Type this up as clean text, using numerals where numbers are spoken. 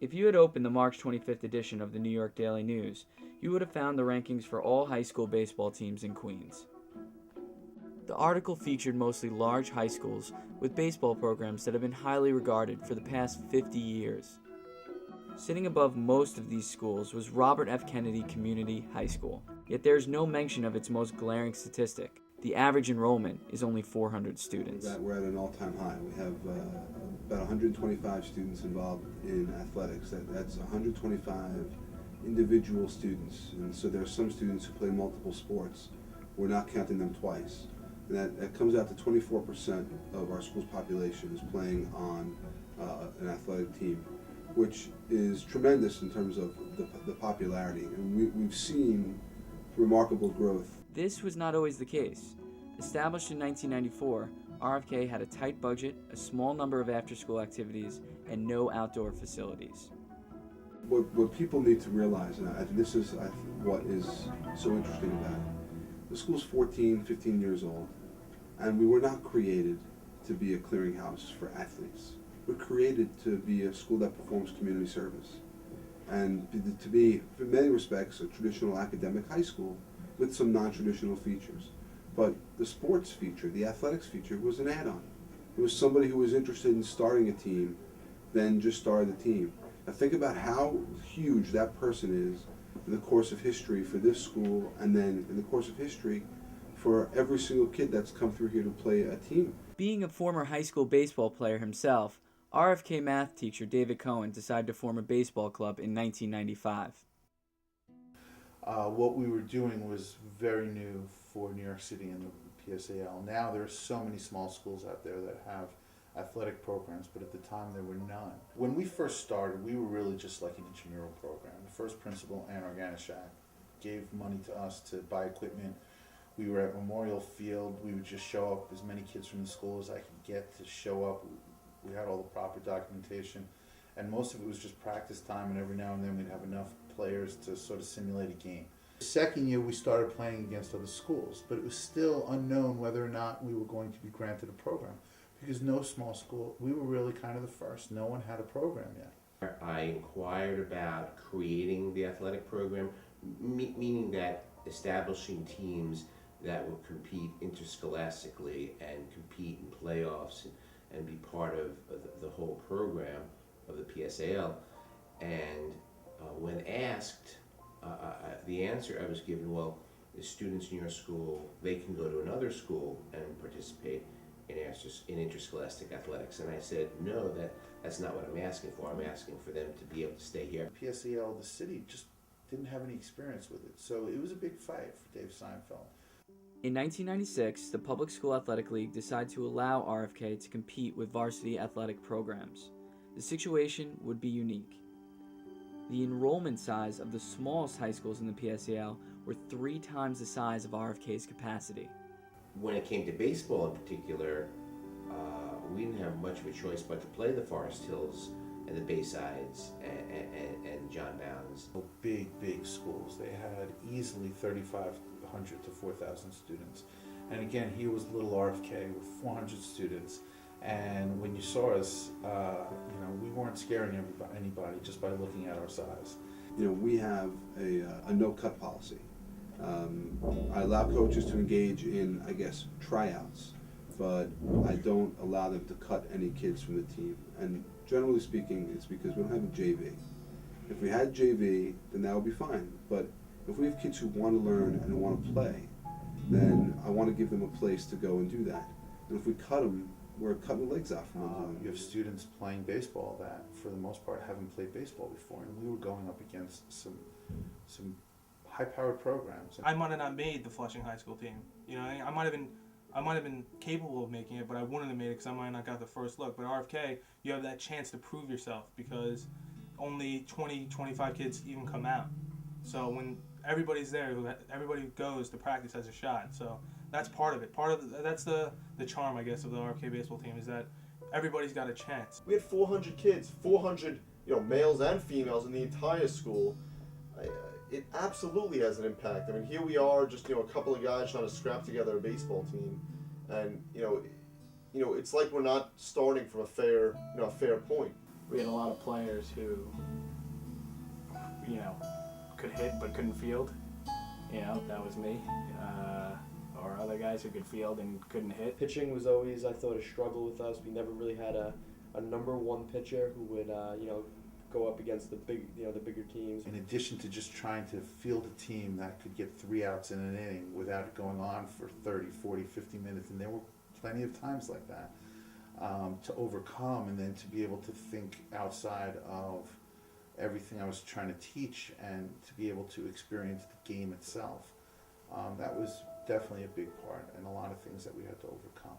If you had opened the March 25th edition of the New York Daily News, you would have found the rankings for all high school baseball teams in Queens. The article featured mostly large high schools with baseball programs that have been highly regarded for the past 50 years. Sitting above most of these schools was Robert F. Kennedy Community High School, yet there is no mention of its most glaring statistic. The average enrollment is only 400 students. We're at an all-time high. We have about 125 students involved in athletics. That's 125 individual students. And so there are some students who play multiple sports. We're not counting them twice. And that comes out to 24% of our school's population is playing on an athletic team, which is tremendous in terms of the popularity. And we've seen remarkable growth. This was not always the case. Established in 1994, RFK had a tight budget, a small number of after-school activities, and no outdoor facilities. What people need to realize, and I think this is what is so interesting about it, the school's 14, 15 years old, and we were not created to be a clearinghouse for athletes. We're created to be a school that performs community service, and to be, in many respects, a traditional academic high school with some non-traditional features. But the sports feature, the athletics feature, was an add-on. It was somebody who was interested in starting a team, then just started the team. Now think about how huge that person is in the course of history for this school, and then in the course of history for every single kid that's come through here to play a team. Being a former high school baseball player himself, RFK math teacher David Cohen decided to form a baseball club in 1995. What we were doing was very new for New York City and the PSAL. Now there are so many small schools out there that have athletic programs, but at the time there were none. When we first started, we were really just like an intramural program. The first principal, Ann Organishak, gave money to us to buy equipment. We were at Memorial Field. We would just show up, as many kids from the school as I could get to show up. We had all the proper documentation, and most of it was just practice time, and every now and then we'd have enough players to sort of simulate a game. The second year we started playing against other schools, but it was still unknown whether or not we were going to be granted a program, because no small school, we were really kind of the first. No one had a program yet. I inquired about creating the athletic program, meaning that establishing teams that would compete interscholastically and compete in playoffs and be part of the whole program of the PSAL. And when asked, the answer I was given, well, the students in your school, they can go to another school and participate in interscholastic athletics. And I said, no, that's not what I'm asking for. I'm asking for them to be able to stay here. PSAL, the city, just didn't have any experience with it. So it was a big fight for Dave Seinfeld. In 1996, the Public School Athletic League decided to allow RFK to compete with varsity athletic programs. The situation would be unique. The enrollment size of the smallest high schools in the PSAL were 3 times the size of RFK's capacity. When it came to baseball in particular, we didn't have much of a choice but to play the Forest Hills and the Baysides and John Bowden's. Big schools. They had easily 3,500 to 4,000 students. And again, here was little RFK with 400 students. And when you saw us, we weren't scaring anybody just by looking at our size. We have a no-cut policy. I allow coaches to engage in, tryouts, but I don't allow them to cut any kids from the team. And generally speaking, it's because we don't have a JV. If we had JV, then that would be fine. But if we have kids who want to learn and want to play, then I want to give them a place to go and do that. And if we cut them, we're cutting the legs off from them. You have students playing baseball that, for the most part, haven't played baseball before, and we were going up against some high-powered programs. I might have not made the Flushing High School team. I might have been capable of making it, but I wouldn't have made it because I might not got the first look. But RFK, you have that chance to prove yourself because only 20, 25 kids even come out. So when everybody's there, everybody who goes to practice has a shot. So that's part of it. That's the charm, I guess, of the RFK baseball team is that everybody's got a chance. We had 400 kids, 400 males and females in the entire school. It absolutely has an impact. I mean, here we are, just a couple of guys trying to scrap together a baseball team, and it's like we're not starting from a fair point. we had a lot of players who, could hit but couldn't field. That was me. Or other guys who could field and couldn't hit. Pitching was always, I thought, a struggle with us. We never really had a number one pitcher who would, go up against the bigger teams. In addition to just trying to field a team that could get 3 outs in an inning without it going on for 30, 40, 50 minutes, and there were plenty of times like that, to overcome, and then to be able to think outside of everything I was trying to teach and to be able to experience the game itself. That was definitely a big part, and a lot of things that we had to overcome.